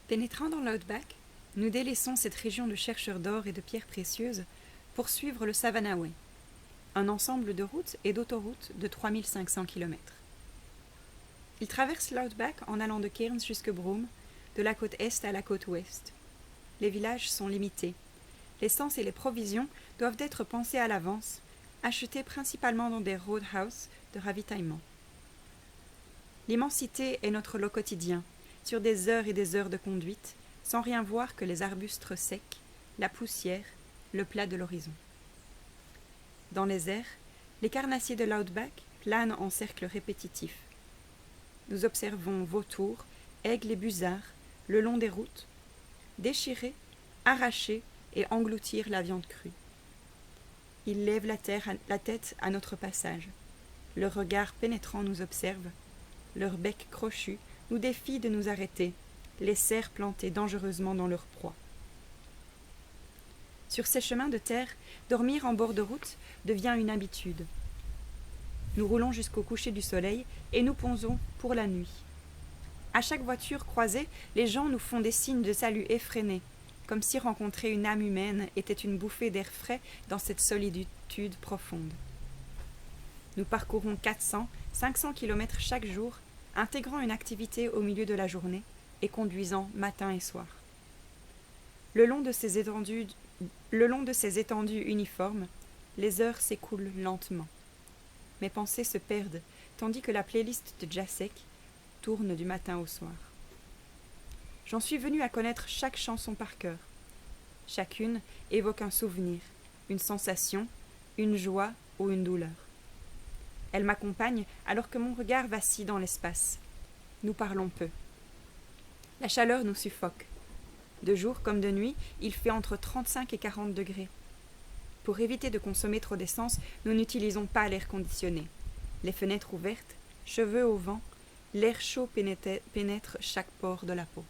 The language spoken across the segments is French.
Pénétrant dans l'outback, nous délaissons cette région de chercheurs d'or et de pierres précieuses pour suivre le Savannah Way, un ensemble de routes et d'autoroutes de 3500 km. Il traverse l'outback en allant de Cairns jusque Broome, de la côte est à la côte ouest. Les villages sont limités. L'essence et les provisions doivent être pensées à l'avance, achetées principalement dans des roadhouses de ravitaillement. L'immensité est notre lot quotidien, sur des heures et des heures de conduite, sans rien voir que les arbustes secs, la poussière, le plat de l'horizon. Dans les airs, les carnassiers de l'outback planent en cercles répétitifs. Nous observons vautours, aigles et busards le long des routes, déchirer, arracher et engloutir la viande crue. Ils lèvent la tête à notre passage. Leur regard pénétrant nous observe. Leur bec crochu nous défie de nous arrêter, les serres plantées dangereusement dans leur proie. Sur ces chemins de terre, dormir en bord de route devient une habitude. Nous roulons jusqu'au coucher du soleil et nous posons pour la nuit. À chaque voiture croisée, les gens nous font des signes de salut effrénés, comme si rencontrer une âme humaine était une bouffée d'air frais dans cette solitude profonde. Nous parcourons 400-500 km chaque jour, intégrant une activité au milieu de la journée et conduisant matin et soir. Le long de ces étendues uniformes, les heures s'écoulent lentement. Mes pensées se perdent, tandis que la playlist de Jacek tourne du matin au soir. J'en suis venue à connaître chaque chanson par cœur. Chacune évoque un souvenir, une sensation, une joie ou une douleur. Elle m'accompagne alors que mon regard vacille dans l'espace. Nous parlons peu. La chaleur nous suffoque. De jour comme de nuit, il fait entre 35 et 40 degrés. Pour éviter de consommer trop d'essence, nous n'utilisons pas l'air conditionné. Les fenêtres ouvertes, cheveux au vent, l'air chaud pénètre chaque pore de la peau.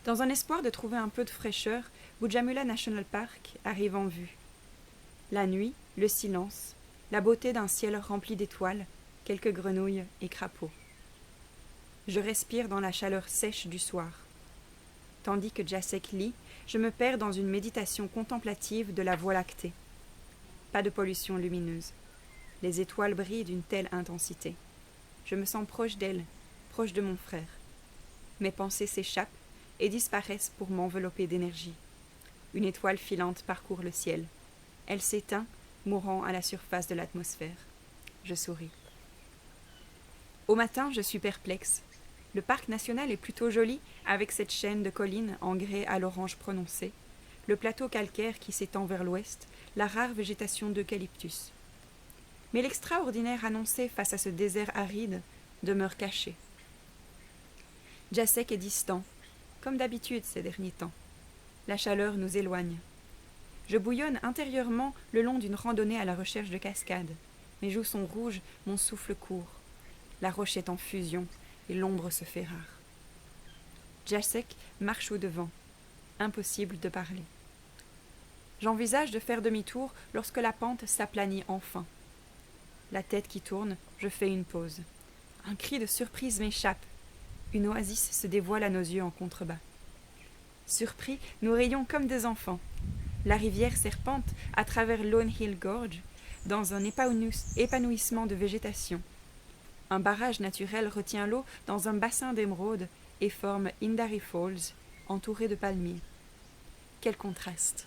Dans un espoir de trouver un peu de fraîcheur, Bujamula National Park arrive en vue. La nuit, le silence, la beauté d'un ciel rempli d'étoiles, quelques grenouilles et crapauds. Je respire dans la chaleur sèche du soir. Tandis que Jacek lit, je me perds dans une méditation contemplative de la Voie lactée. Pas de pollution lumineuse. Les étoiles brillent d'une telle intensité. Je me sens proche d'elle, proche de mon frère. Mes pensées s'échappent et disparaissent pour m'envelopper d'énergie. Une étoile filante parcourt le ciel. Elle s'éteint, mourant à la surface de l'atmosphère. Je souris. Au matin, je suis perplexe. Le parc national est plutôt joli, avec cette chaîne de collines en grès à l'orange prononcé, le plateau calcaire qui s'étend vers l'ouest, la rare végétation d'eucalyptus. Mais l'extraordinaire annoncé face à ce désert aride demeure caché. Jacek est distant, comme d'habitude ces derniers temps. La chaleur nous éloigne. Je bouillonne intérieurement le long d'une randonnée à la recherche de cascades. Mes joues sont rouges, mon souffle court. La roche est en fusion et l'ombre se fait rare. Jacek marche au devant. Impossible de parler. J'envisage de faire demi-tour lorsque la pente s'aplanit enfin. La tête qui tourne, je fais une pause. Un cri de surprise m'échappe. Une oasis se dévoile à nos yeux en contrebas. Surpris, nous rions comme des enfants. La rivière serpente à travers Lone Hill Gorge, dans un épanouissement de végétation. Un barrage naturel retient l'eau dans un bassin d'émeraude et forme Indari Falls, entouré de palmiers. Quel contraste!